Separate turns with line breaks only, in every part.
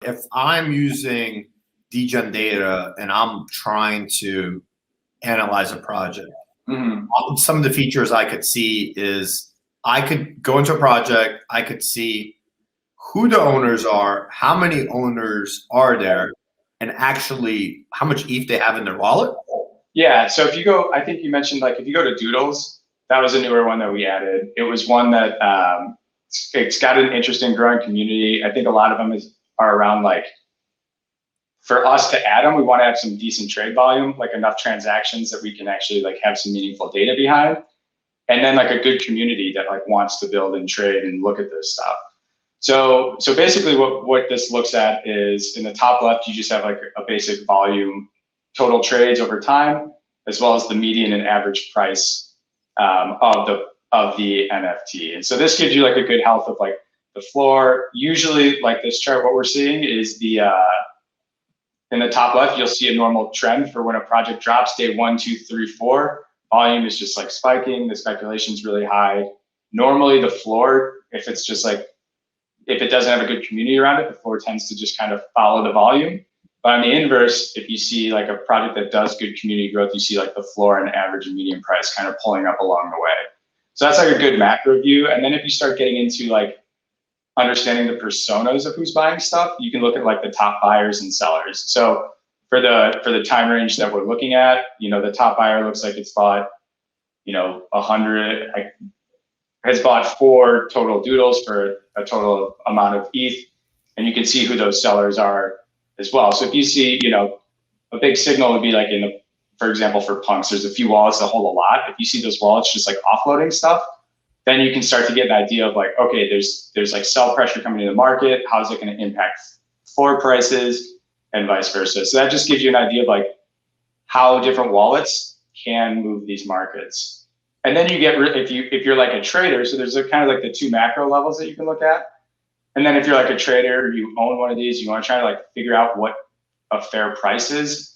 If I'm using DegenData and I'm trying to analyze a project, some of the features I could see is I could go into a project, I could see who the owners are, how many owners are there, and actually how much ETH they have in their wallet.
Yeah, so if you go, I think you mentioned like if you go to Doodles, that was a newer one that we added. It was one that it's got an interesting growing community. I think a lot of them are around like, for us to add them, we want to have some decent trade volume, like enough transactions that we can actually like have some meaningful data behind. And then like a good community that like wants to build and trade and look at this stuff. So basically what this looks at is in the top left, you just have like a basic volume, total trades over time, as well as the median and average price of the NFT. And so this gives you like a good health of like the floor. Usually like this chart, what we're seeing is in the top left, you'll see a normal trend for when a project drops day 1, 2, 3, 4. Volume is just like spiking. The speculation is really high. Normally the floor, if it's just like, if it doesn't have a good community around it, the floor tends to just kind of follow the volume. But on the inverse, if you see like a project that does good community growth, you see like the floor and average and median price kind of pulling up along the way. So that's like a good macro view. And then if you start getting into like understanding the personas of who's buying stuff, you can look at like the top buyers and sellers. So for the time range that we're looking at, the top buyer looks like it's bought, 100, has bought 4 total doodles for a total amount of ETH, and you can see who those sellers are as well. So if you see, a big signal would be like for example, for punks, there's a few wallets that hold a lot. If you see those wallets just like offloading stuff, then you can start to get an idea of like, okay, there's like sell pressure coming into the market. How's it going to impact floor prices and vice versa? So that just gives you an idea of like how different wallets can move these markets. And then you get, if you're like a trader, so there's kind of like the 2 macro levels that you can look at. And then if you're like a trader, you own one of these, you want to try to like figure out what a fair price is.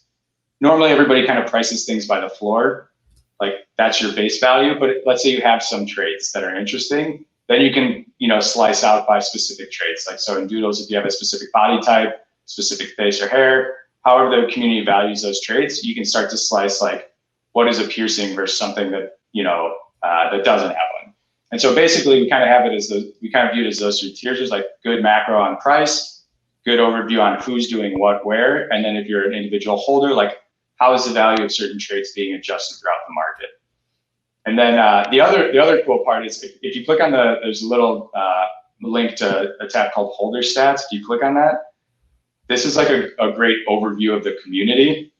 Normally everybody kind of prices things by the floor. Like that's your base value, but let's say you have some trades that are interesting, then you can, slice out by specific traits. Like, so in Doodles, if you have a specific body type, specific face or hair, however the community values those traits, you can start to slice like what is a piercing versus something that, that doesn't have one. And so basically we kind of have it as we kind of view it as those 3 tiers. There's like good macro on price, good overview on who's doing what, where. And then if you're an individual holder, like, how is the value of certain traits being adjusted throughout the market? And then the other cool part is if you click on there's a little link to a tab called Holder Stats. If you click on that, this is like a great overview of the community.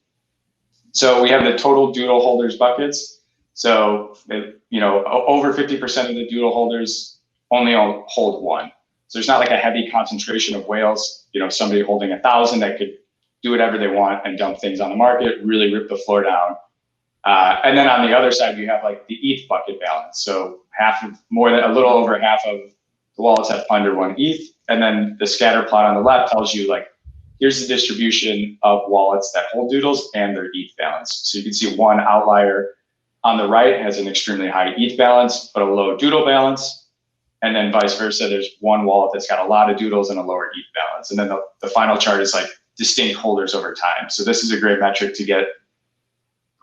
So we have the total doodle holders buckets. So over 50% of the doodle holders only hold 1. So there's not like a heavy concentration of whales. Somebody holding 1,000 that could do whatever they want and dump things on the market, really rip the floor down. And then on the other side, you have like the ETH bucket balance. So a little over half of the wallets have under 1 ETH. And then the scatter plot on the left tells you like, here's the distribution of wallets that hold doodles and their ETH balance. So you can see one outlier on the right has an extremely high ETH balance, but a low doodle balance. And then vice versa, there's one wallet that's got a lot of doodles and a lower ETH balance. And then the final chart is like distinct holders over time. So this is a great metric to get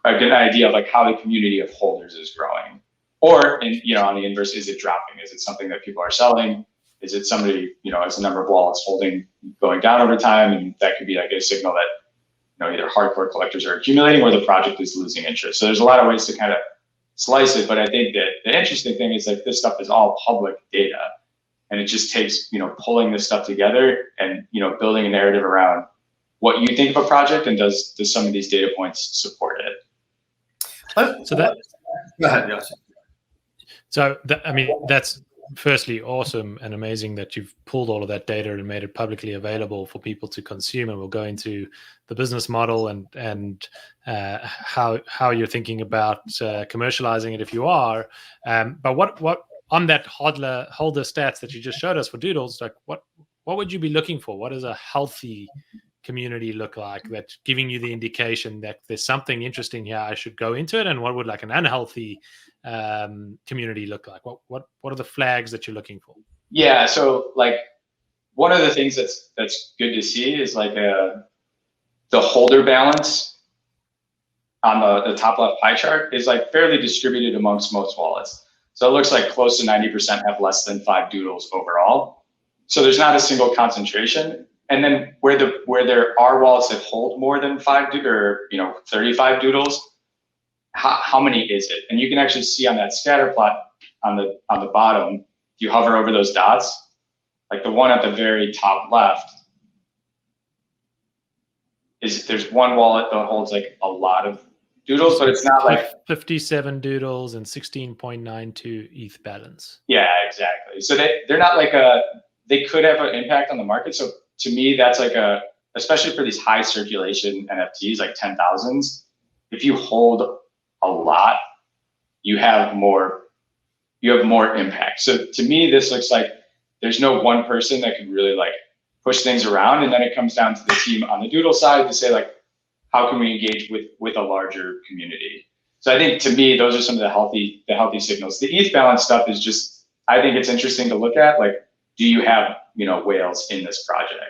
a good idea of like how the community of holders is growing. Or on the inverse, is it dropping? Is it something that people are selling? Is it somebody, as the number of wallets holding going down over time? And that could be like a signal that, either hardcore collectors are accumulating or the project is losing interest. So there's a lot of ways to kind of slice it. But I think that the interesting thing is that this stuff is all public data. And it just takes, pulling this stuff together and, building a narrative around what you think of a project and does some of these data points support it.
So that, go ahead, Yossi.
So that's firstly awesome and amazing that you've pulled all of that data and made it publicly available for people to consume. And we'll go into the business model and how you're thinking about commercializing it if you are. But what on that holder stats that you just showed us for Doodles, like what would you be looking for? What does a healthy community look like that's giving you the indication that there's something interesting here, I should go into it? And what would like an unhealthy community look like? What are the flags that you're looking for?
Yeah, so like one of the things that's good to see is like the holder balance on the top left pie chart is like fairly distributed amongst most wallets. So it looks like close to 90% have less than 5 doodles overall. So there's not a single concentration. And then where there are wallets that hold more than 5 or 35 doodles, how many is it? And you can actually see on that scatter plot on the bottom, if you hover over those dots, like the one at the very top left, there's one wallet that holds like a lot of doodles, but it's not like
57 doodles and 16.92 ETH balance.
Yeah, exactly. So they're not like they could have an impact on the market. So to me, that's like especially for these high circulation NFTs, like 10,000s, if you hold a lot, you have more impact. So to me, this looks like there's no one person that can really like push things around. And then it comes down to the team on the doodle side to say like, how can we engage with a larger community? So I think to me, those are some of the healthy signals. The ETH balance stuff is just, I think it's interesting to look at, like, do you have, whales in this project?